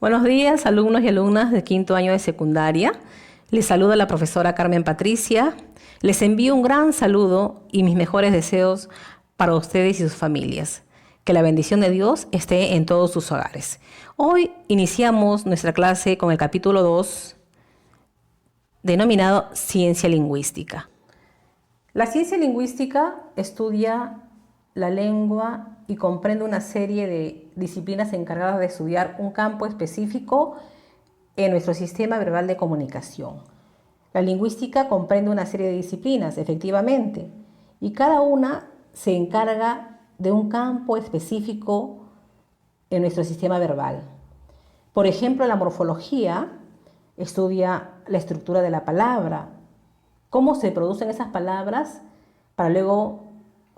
Buenos días, alumnos y alumnas de quinto año de secundaria. Les saluda la profesora Carmen Patricia. Les envío un gran saludo y mis mejores deseos para ustedes y sus familias. Que la bendición de Dios esté en todos sus hogares. Hoy iniciamos nuestra clase con el capítulo 2, denominado Ciencia Lingüística. La ciencia lingüística estudia la lengua y comprende una serie de disciplinas encargadas de estudiar un campo específico en nuestro sistema verbal de comunicación. La lingüística comprende una serie de disciplinas, efectivamente, y cada una se encarga de un campo específico en nuestro sistema verbal. Por ejemplo, la morfología estudia la estructura de la palabra, cómo se producen esas palabras para luego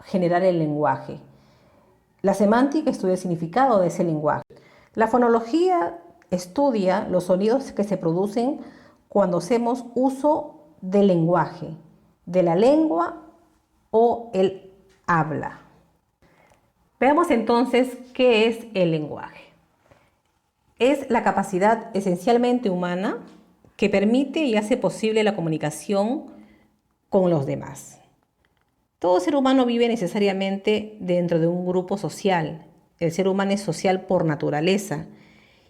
generar el lenguaje. La semántica estudia el significado de ese lenguaje. La fonología estudia los sonidos que se producen cuando hacemos uso del lenguaje, de la lengua o el habla. Veamos entonces qué es el lenguaje. Es la capacidad esencialmente humana que permite y hace posible la comunicación con los demás. Todo ser humano vive necesariamente dentro de un grupo social. El ser humano es social por naturaleza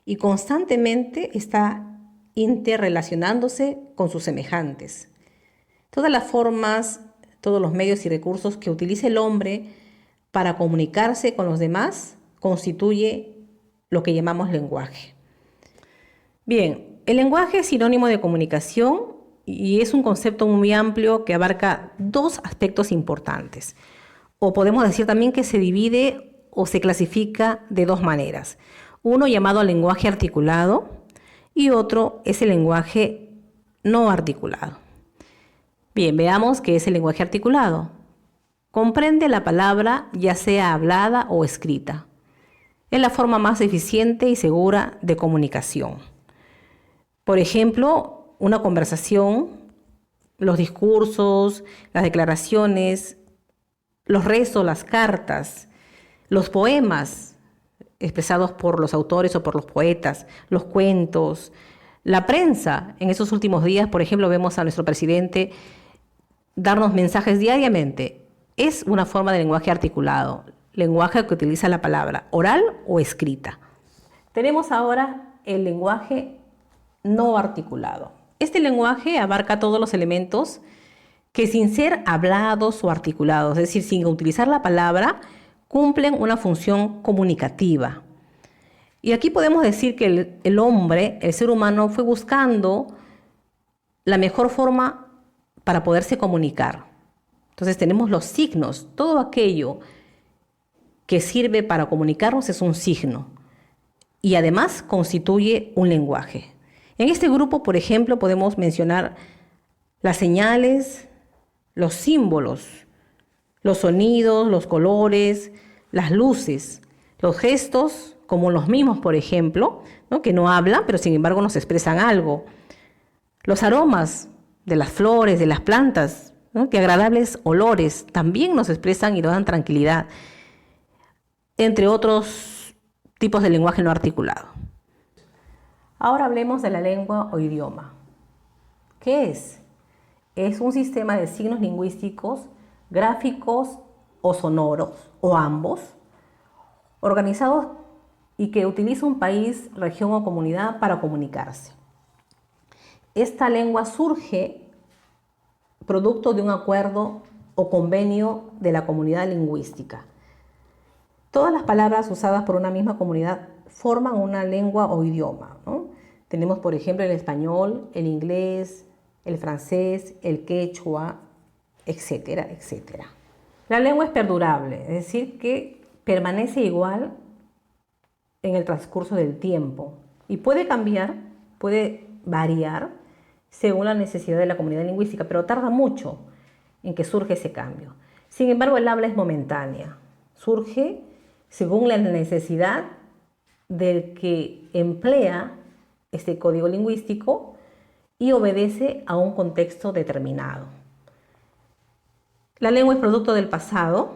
y constantemente está interrelacionándose con sus semejantes. Todas las formas, todos los medios y recursos que utiliza el hombre para comunicarse con los demás constituye lo que llamamos lenguaje. Bien, el lenguaje es sinónimo de comunicación y es un concepto muy amplio que abarca dos aspectos importantes. O podemos decir también que se divide o se clasifica de dos maneras. Uno llamado lenguaje articulado y otro es el lenguaje no articulado. Bien, veamos qué es el lenguaje articulado. Comprende la palabra ya sea hablada o escrita. Es la forma más eficiente y segura de comunicación. Por ejemplo, una conversación, los discursos, las declaraciones, los rezos, las cartas, los poemas expresados por los autores o por los poetas, los cuentos, la prensa. En esos últimos días, por ejemplo, vemos a nuestro presidente darnos mensajes diariamente. Es una forma de lenguaje articulado, lenguaje que utiliza la palabra oral o escrita. Tenemos ahora el lenguaje no articulado. Este lenguaje abarca todos los elementos que sin ser hablados o articulados, es decir, sin utilizar la palabra, cumplen una función comunicativa. Y aquí podemos decir que el hombre, el ser humano, fue buscando la mejor forma para poderse comunicar. Entonces tenemos los signos, todo aquello que sirve para comunicarnos es un signo y además constituye un lenguaje. En este grupo, por ejemplo, podemos mencionar las señales, los símbolos, los sonidos, los colores, las luces, los gestos, como los mimos, por ejemplo, ¿no? Que no hablan, pero sin embargo nos expresan algo. Los aromas de las flores, de las plantas, ¿no? Que agradables olores también nos expresan y nos dan tranquilidad, entre otros tipos de lenguaje no articulado. Ahora hablemos de la lengua o idioma. ¿Qué es? Es un sistema de signos lingüísticos, gráficos o sonoros, o ambos, organizados y que utiliza un país, región o comunidad para comunicarse. Esta lengua surge producto de un acuerdo o convenio de la comunidad lingüística. Todas las palabras usadas por una misma comunidad forman una lengua o idioma, ¿no? Tenemos, por ejemplo, el español, el inglés, el francés, el quechua, etcétera, etcétera. La lengua es perdurable, es decir, que permanece igual en el transcurso del tiempo y puede cambiar, puede variar según la necesidad de la comunidad lingüística, pero tarda mucho en que surge ese cambio. Sin embargo, el habla es momentánea, surge según la necesidad del que emplea este código lingüístico y obedece a un contexto determinado. La lengua es producto del pasado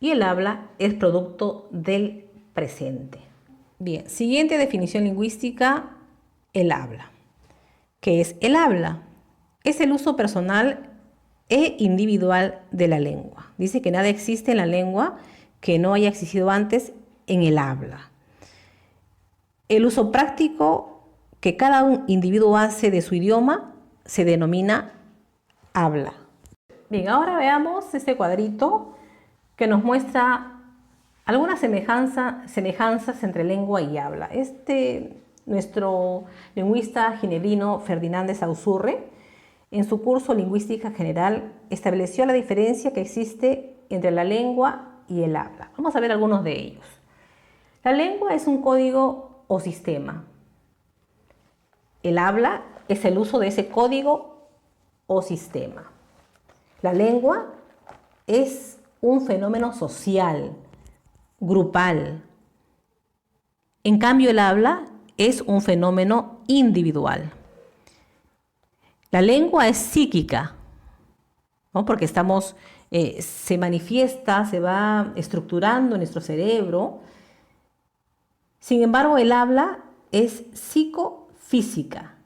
y el habla es producto del presente. Bien, siguiente definición lingüística, el habla. ¿Qué es el habla? Es el uso personal e individual de la lengua. Dice que nada existe en la lengua que no haya existido antes en el habla. El uso práctico que cada un individuo hace de su idioma se denomina habla. Bien, ahora veamos este cuadrito que nos muestra algunas semejanzas entre lengua y habla. Nuestro lingüista ginebrino Fernández Ausúrre, en su curso Lingüística General, estableció la diferencia que existe entre la lengua y el habla. Vamos a ver algunos de ellos. La lengua es un código o sistema. El habla es el uso de ese código o sistema. La lengua es un fenómeno social, grupal. En cambio, el habla es un fenómeno individual. La lengua es psíquica, ¿no? Porque se manifiesta, se va estructurando en nuestro cerebro. Sin embargo, el habla es psicofísica,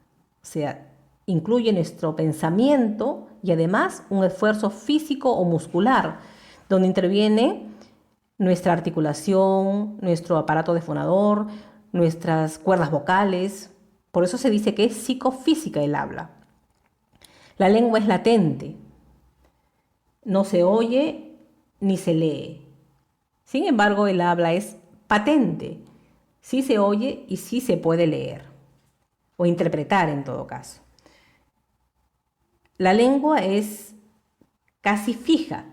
o sea, incluye nuestro pensamiento y además un esfuerzo físico o muscular, donde interviene nuestra articulación, nuestro aparato defonador, nuestras cuerdas vocales. Por eso se dice que es psicofísica el habla. La lengua es latente, no se oye ni se lee. Sin embargo, el habla es patente, sí se oye y sí se puede leer o interpretar en todo caso. La lengua es casi fija.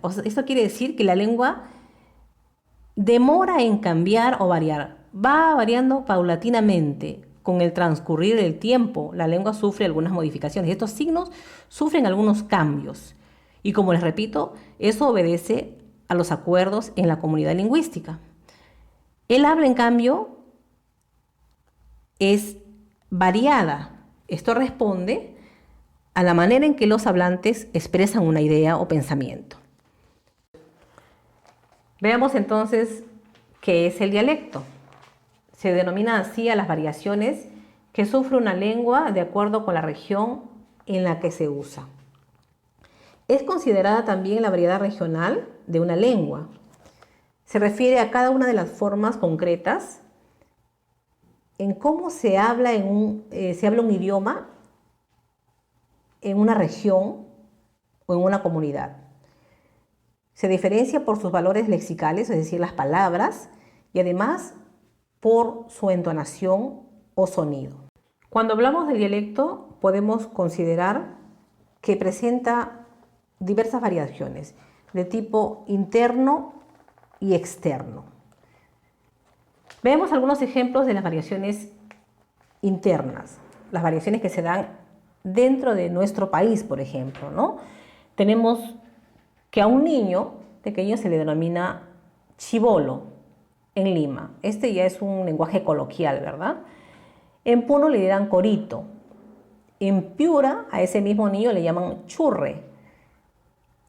O sea, esto quiere decir que la lengua demora en cambiar o variar. Va variando paulatinamente. Con el transcurrir del tiempo, la lengua sufre algunas modificaciones. Estos signos sufren algunos cambios. Y como les repito, eso obedece a los acuerdos en la comunidad lingüística. El habla, en cambio, es variada. Esto responde a la manera en que los hablantes expresan una idea o pensamiento. Veamos entonces qué es el dialecto. Se denomina así a las variaciones que sufre una lengua de acuerdo con la región en la que se usa. Es considerada también la variedad regional de una lengua. Se refiere a cada una de las formas concretas en cómo se habla un idioma en una región o en una comunidad. Se diferencia por sus valores lexicales, es decir, las palabras, y además por su entonación o sonido. Cuando hablamos del dialecto, podemos considerar que presenta diversas variaciones de tipo interno y externo. Veamos algunos ejemplos de las variaciones internas, las variaciones que se dan dentro de nuestro país, por ejemplo, ¿no? Tenemos que a un niño pequeño se le denomina chibolo en Lima. Este ya es un lenguaje coloquial, ¿verdad? En Puno le dirán corito. En Piura a ese mismo niño le llaman churre.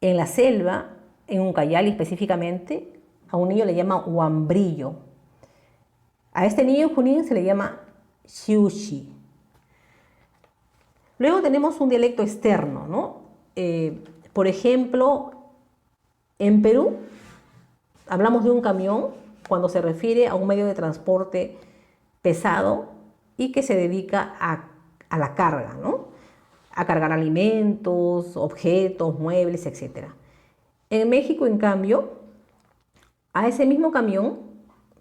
En la selva, en Ucayali específicamente, a un niño le llaman huambrillo. A este niño en Junín se le llama xiuxi. Luego tenemos un dialecto externo, ¿no? Por ejemplo, en Perú hablamos de un camión cuando se refiere a un medio de transporte pesado y que se dedica a la carga, ¿no? A cargar alimentos, objetos, muebles, etc. En México, en cambio, a ese mismo camión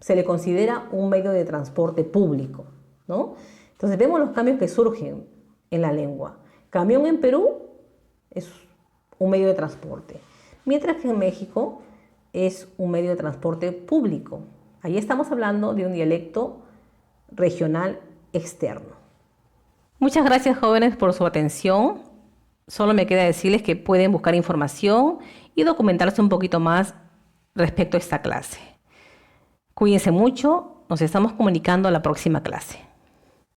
se le considera un medio de transporte público, ¿no? Entonces vemos los cambios que surgen en la lengua. Camión en Perú es un medio de transporte, mientras que en México es un medio de transporte público. Ahí estamos hablando de un dialecto regional externo. Muchas gracias, jóvenes, por su atención. Solo me queda decirles que pueden buscar información y documentarse un poquito más respecto a esta clase. Cuídense mucho, nos estamos comunicando a la próxima clase.